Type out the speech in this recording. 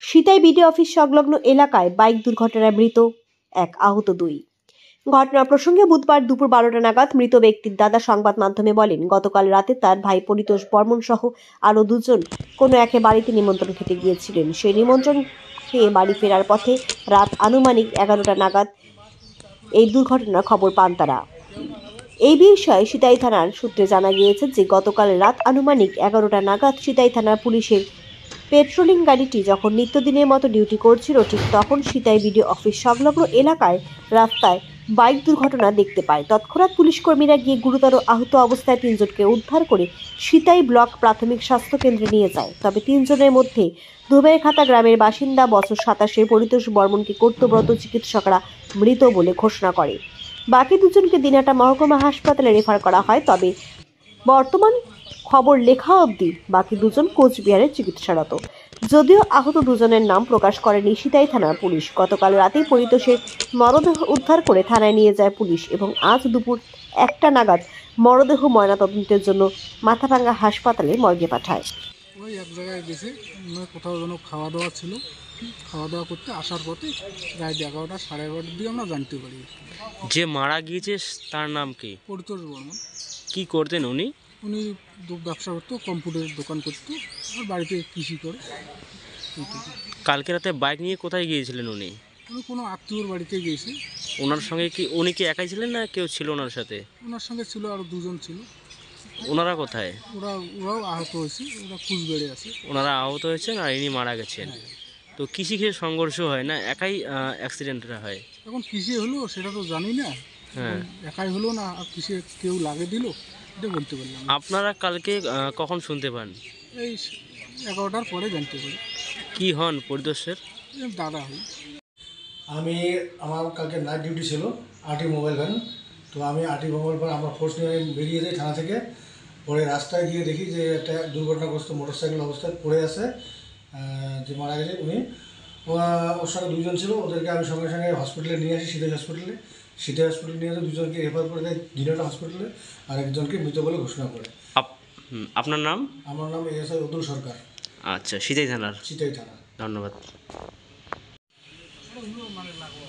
Sitai BDO office সংলগ্ন এলাকায় bike দুর্ঘটনায় মৃত এক, আহত দুই। ঘটনা প্রসঙ্গে বুধবার দুপুর 12টা নাগাদ মৃত ব্যক্তির দাদা সংবাদ মাধ্যমে বলেন, গতকাল রাতে তার ভাই পরিতোষ বর্মন সহ আরো দুজন কোনো একে বাড়িতে নিমন্ত্রণ খেতে গিয়েছিলেন। সেই নিমন্ত্রণ খেয়ে বাড়ি ফেরার পথে রাত আনুমানিক 11টা নাগাদ এই দুর্ঘটনার খবর পান তারা। এই বিষয়ে সিতাই থানার সূত্রে জানা গিয়েছে যে গতকাল রাত আনুমানিক 11টা নাগাদ সিতাই থানার পুলিশের পেট্রোলিং গাড়িটি যখন নিত্যদিনের মতো ডিউটি করছিল, ঠিক তখন সিতাই বিডিও অফিস সংলগ্ন এলাকায় রাস্তায় বাইক দুর্ঘটনা দেখতে পায়। তৎক্ষণাৎ পুলিশ কর্মীরা গিয়ে গুরুতর আহত অবস্থায় 3 জনকে উদ্ধার করে সিতাই ব্লক প্রাথমিক স্বাস্থ্য কেন্দ্রে নিয়ে যায়। তবে 3 জনের মধ্যে ধুবেরখাতা গ্রামের বাসিন্দা বছর 27 পরিতোষ বর্মনকে কর্তব্যরত চিকিৎসকরা মৃত বলে ঘোষণা করে। বাকি 2 জনকে দিনহাটা মহকুমা হাসপাতালে রেফার করা হয়। তবে বর্তমান খবর লেখা অবধি বাকি 2 জন কোচবিহারে চিকিৎসারত। যদিও আহত 2 জনের নাম প্রকাশ করেনি সিতাই থানার পুলিশ। গতকাল রাতেই পরিতোষের মরদেহ উদ্ধার করে থানায় নিয়ে যায় পুলিশ এবং আজ দুপুর 1টা নাগাদ মরদেহ ময়নাতদন্তের জন্য মাথাভাঙ্গা হাসপাতালে মর্গে পাঠায়। ওই এক জায়গায় গেছে, কোথাও যেন খাওয়া দাওয়া ছিল, খাওয়া দাওয়া করতে আসার পথে রাত 11টা সাড়ে 11টার দিকে আমরা জানতে পারি। যে মারা গিয়েছে তার নাম কি? পরিতোষ বর্মন। কি করতেন উনি? উনি ব্যবসা করতো, কম্পিউটারের দোকান করতো, আর বাড়িতে কৃষি করে। কালকে রাতে বাইক নিয়ে কোথায় গিয়েছিলেন উনি? উনি কোনো আত্মীয়র বাড়িতে গিয়েছে। ওনার সঙ্গে কি উনি কি একাই ছিলেন না কেউ ছিল ওনার সাথে? ওনার সঙ্গে ছিল আরও 2 জন ছিল। ওনারা কোথায়? ওরাও আহত হয়েছে, ওরা কুচবেড়ে আছে। ওনারা আহত হয়েছেন আর ইনি মারা গেছেন। তো কৃষি খেয়ে সংঘর্ষ হয় না, একাই অ্যাক্সিডেন্টটা হয়? এখন কিসে হলো সেটা তো জানি না। হ্যাঁ, একাই হলো না আর কিসে কেউ লাগে দিল এটা বলতে পারলাম। আপনারা কালকে কখন শুনতে পান? এই 11টার পরে জানতে পারি। কি হন পরিদর্শের? দাদা হই। আমার কালকে নাইট ডিউটি ছিল, আরটি মোবাইল ভ্যান। তো আমি আরটি মোবাইল ভ্যান আমরা ফোর্স নিয়ে বেরিয়ে যাই থানা থেকে। পরে রাস্তায় গিয়ে দেখি যে একটা দুর্ঘটনাগ্রস্ত মোটরসাইকেল অবস্থায় পড়ে আছে, যে মারা গেছে উনি। ওর সঙ্গে 2 জন ছিল, ওদেরকে আমি সঙ্গে সঙ্গে হসপিটালে নিয়ে আসি, সিতাই হসপিটালে নিয়ে আসে 2 জনকে রেফার করে দেয় দিনহাটা হসপিটালে, আর একজনকে মৃত বলে ঘোষণা করে। আপনার নাম? আমার নাম এএসআই অতুল সরকার। আচ্ছা, সিতাই থানার? সিতাই থানা। ধন্যবাদ। মানে লাগবে।